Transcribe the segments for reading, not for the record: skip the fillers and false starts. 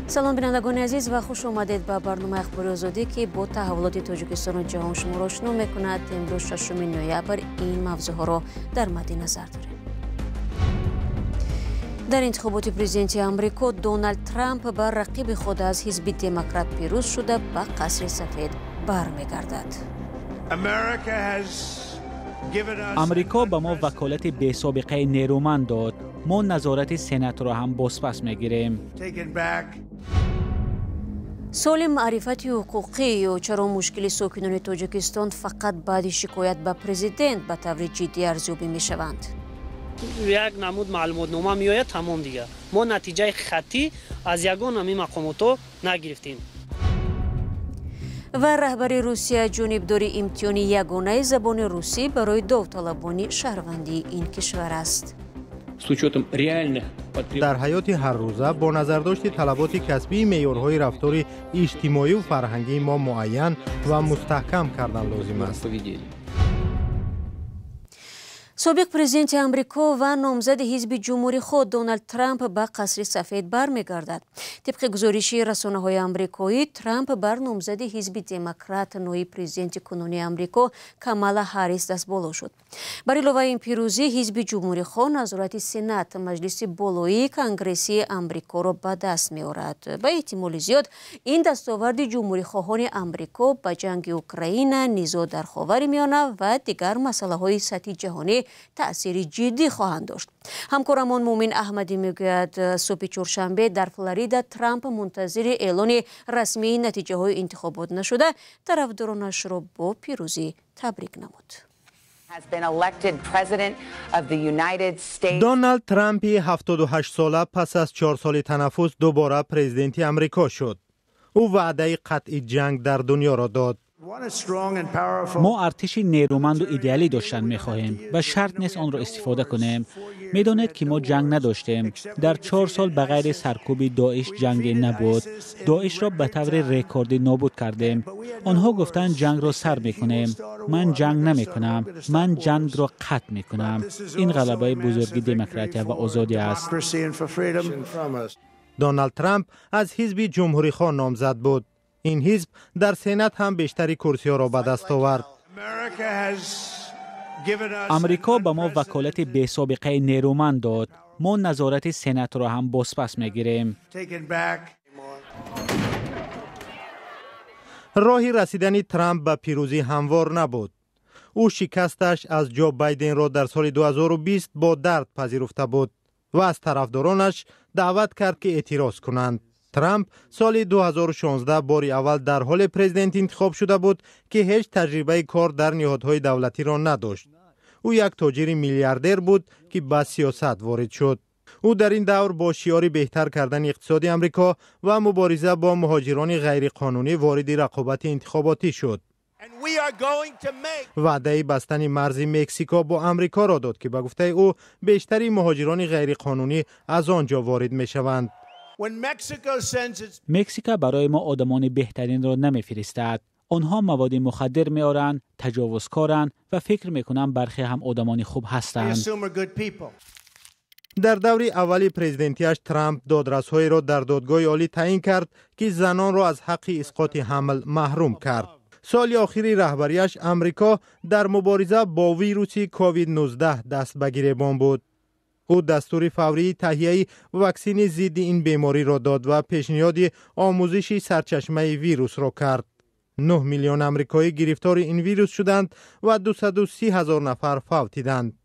سلام بینندگان عزیز و خوش آمدید به برنامه اخباری آزادی که با تحولات تاجیکستان و جهان شما را آشنا می‌کند. امروز 6 نوامبر این موضوعها را در مد نظر داریم. در انتخابات پرزیدنتی آمریکا دونالد ترامپ بر رقیب خود از حزب دموکرات پیروز شده به قصر سفید برمیگردد. آمریکا به ما وکالت بی سابقه نیرومند داد. ما نظارت سنات را هم بازپس میگیریم. سال معرفت حقوقی و چرا مشکل ساکنان تاجیکستان فقط بعد شکایت به پرزیدنت به طور جدی ارزیابی می شوند. یک نمود معلومات نامه می آید تمام دیگه. ما نتیجه خطی از یگان همی مقامات نگرفتیم. و رهبر روسیه جانبدار امتحان یگانه زبان روسی برای داوطلبان شهروندی این کشور است. در حیات هر روزه با نظرداشت طلبات کسبی معیارهای رفتار اجتماعی و فرهنگی ما معین و مستحکم کردن لازم است. سابق پرزیدنت آمریکا و نامزد حزب جمهوری خود دونالد ترامپ به قصر سفید برمیگردد. طبق گزارش رسانه‌های آمریکایی، ترامپ بر نامزد حزب دموکرات نایب پرزیدنت کنونی آمریکا کامالا هاریس دست بالا شد. بر علاوه این پیروزی، حزب جمهوری خواه نظارت سنات مجلس بالایی کنگرسی آمریکا را به دست می‌آورد. به احتمال زیاد این دستاورد جمهوری خواهان آمریکا به جنگ اوکراین، نزاع در خاورمیانه و دیگر مسائل سطحی جهانی تأثیر جدی خواهند داشت. همکارمان مومن احمدی میگوید صبح چهارشنبه در فلوریدا ترامپ منتظر اعلان رسمی نتیجه های انتخابات نشده طرفدارانش را با پیروزی تبریک نمود. دونالد ترامپ 78 ساله پس از 4 سال تنفس دوباره پرزیدنت آمریکا شد. او وعده قطع جنگ در دنیا را داد. ما ارتش نیرومند و ایدئالی داشتن می‌خواهیم و شرط نیست آن را استفاده کنیم. می‌دانید که ما جنگ نداشتیم. در 4 سال بغیر سرکوب داعش جنگ نبود. داعش را به طور رکوردی نابود کردیم. آنها گفتند جنگ را سر می‌کنیم. من جنگ نمی‌کنم. من جنگ را قطع می‌کنم. این غلبه بزرگی دموکراسی و آزادی است. دونالد ترامپ از حزب جمهوری خواه نامزد بود. این حزب در سنات هم بیشتری کرسی‌ها را به دست آورد. آمریکا به ما وکالت بی سابقه نیرومند داد. ما نظارت سنات را هم بازپس میگیریم. راهی رسیدن ترامپ به پیروزی هموار نبود. او شکستش از جو بایدن را در سال 2020 با درد پذیرفته بود و از طرفدارانش دعوت کرد که اعتراض کنند. ترامپ سال 2016 بار اول در حال پرزیدنت انتخاب شده بود که هیچ تجربه کار در نهادهای دولتی را نداشت. او یک تاجر میلیاردر بود که به سیاست وارد شد. او در این دور با شعار بهتر کردن اقتصاد آمریکا و مبارزه با مهاجران غیرقانونی وارد رقابت انتخاباتی شد. وعده بستن مرز مکزیکو با آمریکا را داد که به گفته او بیشتری مهاجران غیرقانونی از آنجا وارد می شوند. مکزیک برای ما آدمان بهترین را نمیفرستد. آنها مواد مخدر میارند، تجاوزکارند و فکر میکنند برخی هم آدمان خوب هستند. در دور اولی پرزیدنتیش ترامپ دادرس‌هایی را در دادگاه عالی تعیین کرد که زنان را از حق اسقاط حمل محروم کرد. سال آخری رهبریش آمریکا در مبارزه با ویروس کووید 19 دست به گریبان بود. او دستور فوری تهیه واکسن ضد این بیماری را داد و پیشنهاد آموزش سرچشمه ویروس را کرد. 9 میلیون آمریکایی گرفتار این ویروس شدند و 230,000 نفر فوتیدند.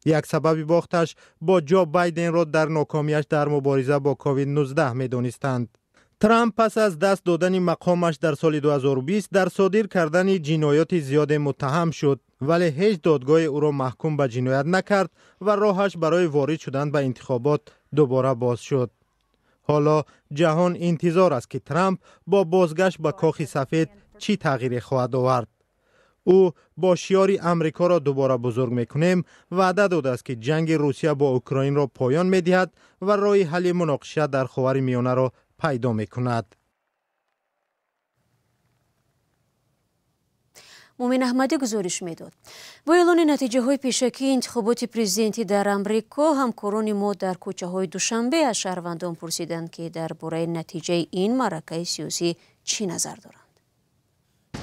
یک سبب باختش با جو بایدن را در ناکامیش در مبارزه با کووید 19 می‌دانستند. ترامپ پس از دست دادن مقامش در سال 2020 در صادر کردن جنایات زیاد متهم شد، ولی هیچ دادگاه او را محکوم به جنایت نکرد و راهش برای وارد شدن به انتخابات دوباره باز شد. حالا جهان انتظار است که ترامپ با بازگشت به کاخ سفید چی تغییر خواهد آورد. او با شعار آمریکا را دوباره بزرگ میکنیم وعده داده است که جنگ روسیه با اوکراین را پایان میدهد و راه حل مناقشه در خاورمیانه را پیدا میکند. مومن احمدی گزارش میداد. با اعلان نتیجه های پیشکی انتخابات پرزیدنتی در امریکا، همکاران ما در کوچه های دوشنبه از شهروندان پرسیدند که درباره نتیجه این معرکه سیاسی چی نظر دارند.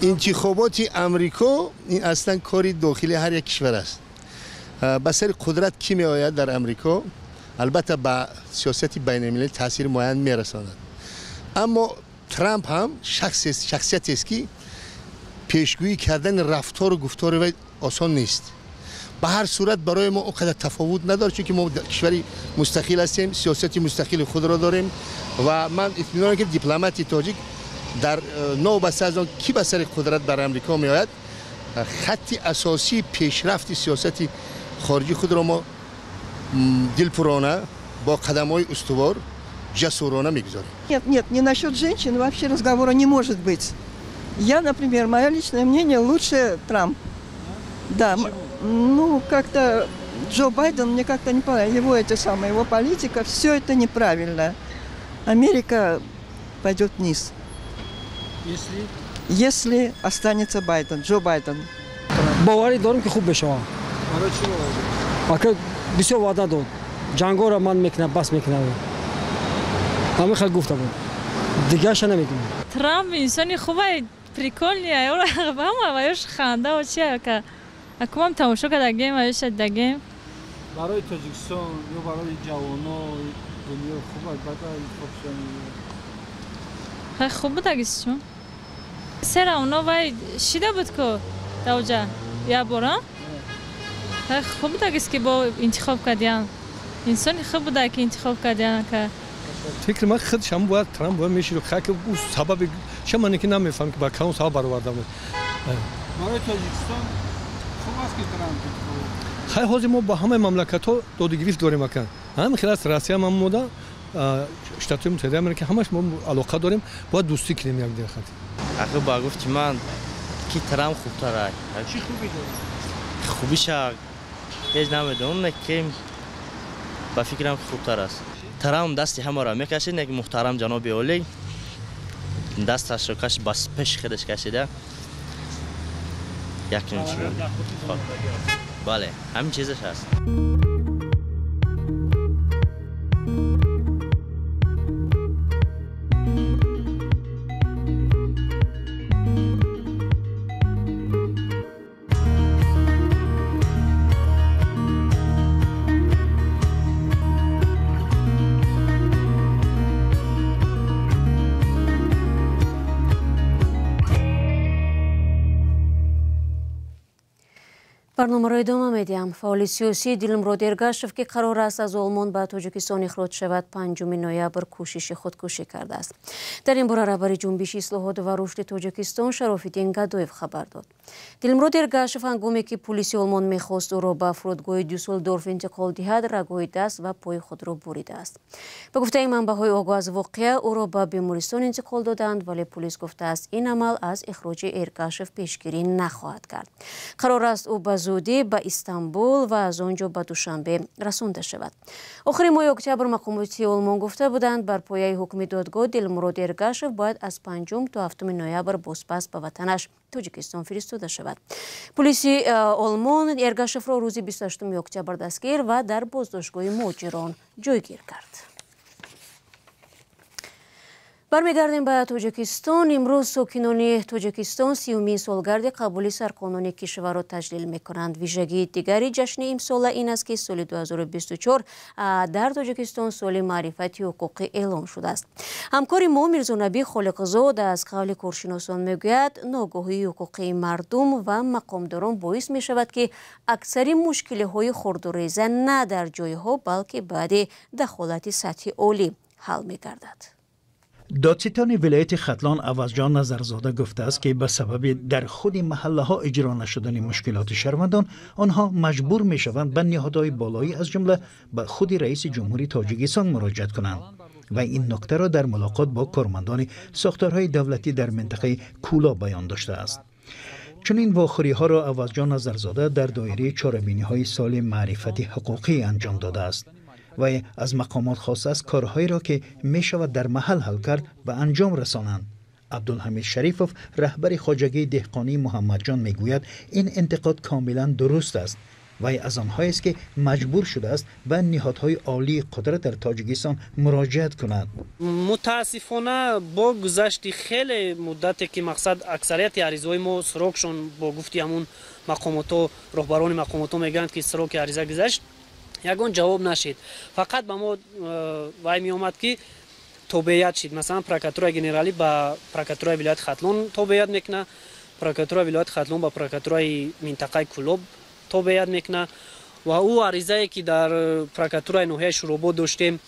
انتخابات امریکا این اصلا کاری داخلی هر یک کشور است. به سر قدرت کی می آید در امریکا البته با سیاست بین المللی تاثیر معین می رساند. اما ترامپ هم شخصیتی است که پیشگویی کردن رفتار و گفتار وی آسان نیست. به هر صورت برای ما اونقدر تفاوت نداره، چون که ما کشوری مستقل هستیم، سیاست مستقل خود را داریم و من اطمینان دارم که دیپلماتی تاجیک در نوبسته از آن کی به سر قدرت در امریکا می آید خط اساسی پیشرفت سیاست خارجی خود را ما دلپرانه با قدم‌های استوار جسورانه میگذاریم. Нет, не насчет женщин вообще разговора не может быть. Я, например, мое личное мнение, лучше Трамп. Да, ну как-то Джо Байден мне как-то не понравилось. Его политика, все это неправильно. Америка пойдет вниз. Если останется Байден, Джо Байден. باوری دارم که خوب بشه. برای چی باوری؟ آخه بسیار وعده داد. جنگا را من میکنم، بس میکنم. همه خیلی گفته بود. دیگه اش نمیگم. ترامپ انسانی خوبه، پریکولنیه. اون همه وایش خنده و چیه که اکوام تماشا کردیم وایش دگیم. برای تاجیکستان یا برای جوانا دنیا خوبه، بعد خیلی خوب تاجیکستان. سر اونا وای شیده بود که دوجا یا برام. خوب بود که با انتخاب کردیم. انسانی خوب بود که انتخاب کردیم که فکر من خود شما باید ترامپ باید میشه که اون سبب شما نکی نمیفهم که با کدوم سبب برآورده بود. برای تاجیکستان خوب است که ترامپ خیلی حاضر ما با همه مملکت ها دادگیریف داریم مکان. هم خیلی از روسیه هم مودا شتات متحده آمریکا همش ما علاقه داریم باید دوستی کنیم یک دیگه خاطر. آخه با گفت من کی ترامپ خوبتره. چی خوبی داره؟ خوبیش هیچ نمیدونم که با فکرم خوبتر است. ترامپ دستی همه را میکشید، یک محترم جناب اولی دستش رو کش بس پیش خودش کشیده. یک چیز بله همین چیزش هست. برنامه را ادامه میدیم. فعال سیاسی دلمراد ارگاشف که قرار است از آلمان به تاجیکستان اخراج شود 5 نوامبر کوشش خودکشی کرده است. در این باره رهبر جنبش اصلاحات و رشد تاجیکستان شرافالدین گدویف خبر داد. دلمراد ارگاشف هنگامی که پلیس آلمان میخواست او را به فرودگاه دوسلدورف انتقال دهد رگهای دست و پای خود را بریده است. به گفته منبع‌های آگاه از واقعه او را به بیمارستان انتقال دادند، ولی پلیس گفته است این عمل از اخراج ارگاشف پیشگیری نخواهد کرد. قرار است او به زودی به استانبول و از آنجا به دوشنبه رسانده شود. آخر ماه اکتبر مقامات آلمان گفته بودند بر پایه حکم دادگاه دلمراد ارگاشف باید از 5 تا 7 نوامبر بازپس به وطنش تاجیکستان فرستاده شود. پلیس آلمان ارگاشف را روز 28 اکتبر دستگیر و در بازداشتگاه مهاجران جایگیر کرد. برمیگردیم به تاجیکستان. امروز ساکنان تاجیکستان 30مین سالگرد قبولی سرقانونی کشور را تجلیل می‌کنند. ویژگی دیگری جشن امسال این است که سال 2024 در تاجیکستان سال معرفتی حقوقی اعلان شده است. همکار ما میرزانبی خالقزاد از قول کارشناسان میگوید ناگاهی حقوقی مردم و مقامداران باعث می شود که اکثر مشکل‌های خرد و ریزه نه در جایها بلکه بعد دخالت سطح عالی حل می‌گردد. دادستان ولایت ختلان عوضجان نظرزاده گفته است که به سبب در خود محله ها اجرا نشدن مشکلات شهروندان آنها مجبور می شوند به نهادهای بالایی از جمله به خود رئیس جمهوری تاجیکستان مراجعت کنند و این نکته را در ملاقات با کارمندان ساختارهای دولتی در منطقه کولا بیان داشته است. چون این واخوری ها را عوضجان نظرزاده در دایره چاره‌بینی های سال معرفتی حقوقی انجام داده است و از مقامات خواسته است کارهایی را که می شود در محل حل کرد به انجام رسانند. عبدالحمید شریفوف رهبر خواجگی دهقانی محمد جان میگوید این انتقاد کاملا درست است. وی از آنهایی است که مجبور شده است به نهادهای عالی قدرت در تاجیکستان مراجعت کند. متاسفانه با گذشت خیلی مدتی که مقصد اکثریت عریضه‌های ما سراغشون با گفتی همون مقامات و رهبران مقامات میگن که سراغ عریضه گذشت یگان جواب نشد. فقط به ما وای می اومد که تابعیت شد. مثلا پروکاتور گنرالی با پروکاتور ولایت ختلون تابعیت میکنه، پروکاتور ولایت ختلون با پروکاتور منطقه کلوب تابعیت میکنه و او عریضه‌ای که در پروکاتور ناحیه شوراباد داشتیم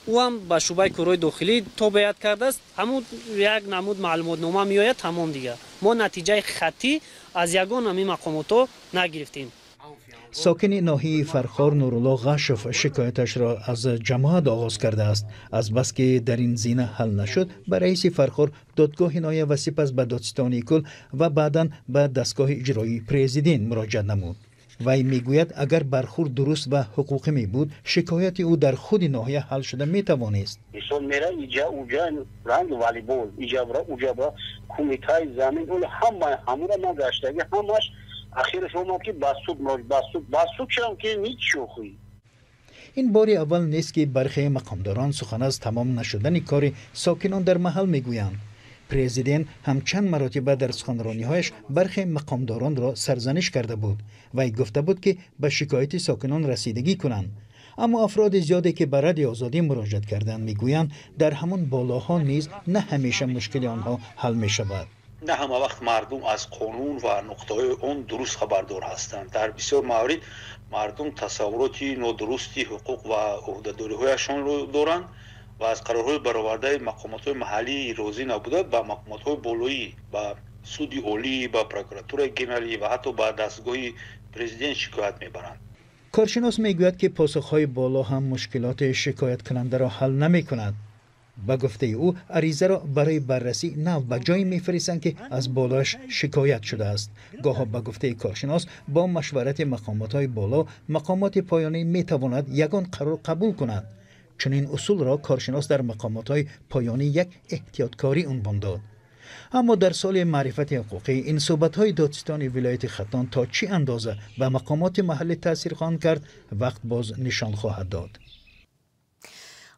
او هم به شعبه کارهای داخلی تابعیت کرده است. همون یک نمود معلومات نامه میآید تمام دیگه. ما نتیجه خطی از یگان همین مقامات نگرفتیم. ساکن ناحیه فرخار نورالله غاشف شکایتش را از جماعت آغاز کرده است. از بس که در این زینه حل نشد به رئیس فرخار دادگاه ناحیه و سپس به دادستانی کل و بعدا به دستگاه اجرایی پرزیدنت مراجعه نمود. وی میگوید اگر برخورد درست و حقوقی می بود شکایت او در خود ناحیه حل شده می توانست. ایشون میره اینجا اونجا رنگ والیبال اینجا برا کمیته زمین اون همه را گشتگی همش اخیرش اومد که بسود شدم که هیچ شوخی. این بار اول نیست که برخی مقامداران سخن از تمام نشدن کار ساکنان در محل میگویند. پرزیدنت هم چند مراتب در سخنرانی‌هایش برخی مقامداران را سرزنش کرده بود و گفته بود که به شکایت ساکنان رسیدگی کنند. اما افراد زیادی که به رد آزادی مراجعه کردند میگویند در همون بالاها نیز نه همیشه مشکل آنها حل می شود. نه همه وقت مردم از قانون و نقطه‌های آن درست خبردار هستند. در بسیار موارد مردم تصوراتی نادرستی حقوق و عهده‌داری‌هایشان را دارند و از قرارهای برآورده مقامات محلی راضی نبوده به مقامات بالایی، به سود عالی، به پروکاتور گنرالی و حتی به دستگاه پرزیدنت شکایت میبرند. کارشناس میگوید که پاسخهای بالا هم مشکلات شکایت کننده را حل نمی کند. به گفته او عریضه را برای بررسی نه به جایی میفرستند که از بالاش شکایت شده است. گاه به گفته کارشناس با مشورت مقامات بالا مقامات پایانی میتواند یگان قرار قبول کند. چنین اصول را کارشناس در مقامات پایانی یک احتیاطکاری عنوان داد. اما در سال معرفت حقوقی این صحبت‌های دادستان ولایت ختلان تا چه اندازه به مقامات محلی تاثیر خواهند کرد وقت باز نشان خواهد داد.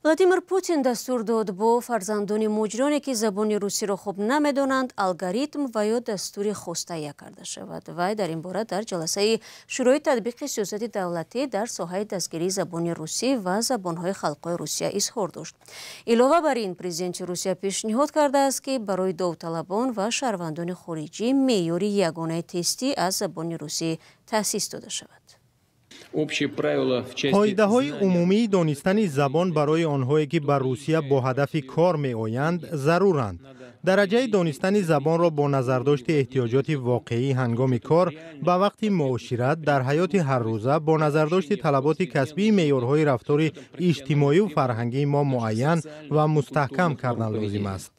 владимир путин дастур дод бо фарзандони муҷроне ки забони русиро хуб намедонанд алгоритм ва ё дастури хостая карда шавад. вай дар ин бора дар ҷаласаи шӯрои татбиқи сиёсати давлатӣ дар соҳаи дастгирии забони русӣ ва забонҳои халқҳои русия изҳор дошт. илова бар ин президенти русия пешниҳод кардааст ки барои довталабон ва шаҳрвандони хориҷӣ меъёри ягонаи тестӣ аз забони русӣ таъсис дода шавад. قاعده‌های عمومی دانستن زبان برای آنهایی که بر روسیه با هدف کار می‌آیند ضرورند. درجه دانستن زبان را با نظرداشت احتیاجات واقعی هنگام کار به وقت معاشرت در حیات هر روزه با نظرداشت طلبات کسبی معیارهای رفتار اجتماعی و فرهنگی ما معین و مستحکم کردن لازم است.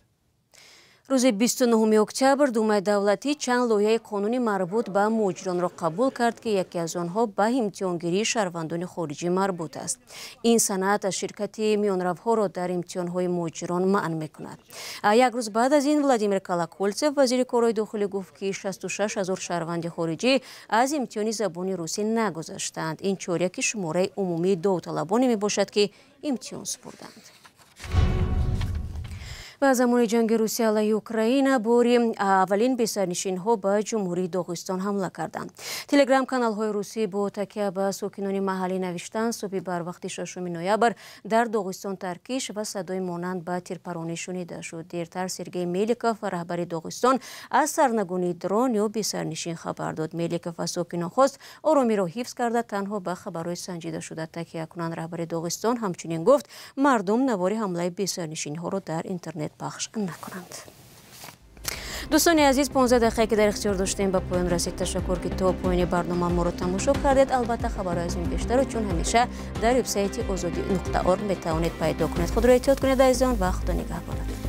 рӯзи 29 октябр думаи давлатӣ чанд лоиҳаи қонунӣ марбут ба муҳоҷиронро қабул кард ки яке аз онҳо ба имтиҳонгирии шаҳрвандони хориҷӣ марбут аст. ин санад ширкати миёнравҳоро дар имтиҳонҳои муҳоҷирон маън мекунад. як рӯз баъд аз ин владимир колокольцев вазири корҳои дохилӣ гуфт ки 66 000 шаҳрванди хориҷӣ аз имтиҳони забони русӣ нагузаштанд. ин чоряки шумораи умумии довталабоне мебошад ки имтиҳон супурданд. ба замони ҷанги Русия алайҳи Украина бори аввалин бесарнишинҳо ба ҷумҳурии Доғистон ҳамла карданд. Телеграм-каналҳои русӣ бо такя ба сокинони маҳаллӣ навиштанд суби барвақти 6 ноябр дар Доғистон таркиш ва садои монанд ба тирпаронӣ шунида шуд. Дертар Сергей Меликов раҳбари Доғистон аз сарнагунии дрон ё бесарнишин хабар дод. Меликов аз сокинон хост оромиро ҳифз карда танҳо ба хабарҳои санҷидашуда такя кунанд. раҳбари Доғистон ҳамчунин гуфт мардум навори ҳамлаи бесарнишинҳоро дар интернет پخش نکنند. دوستان عزیز 15 دقیقه که در اختیار داشتیم به پایان رسید. تشکر که تا پایان برنامه ما رو تماشا کردید. البته خبرهای از این بیشتر رو چون همیشه در وبسایت azadi.org میتوانید پیدا کنید. خود را احتیاط کنید عزیزان و خدا نگهدار.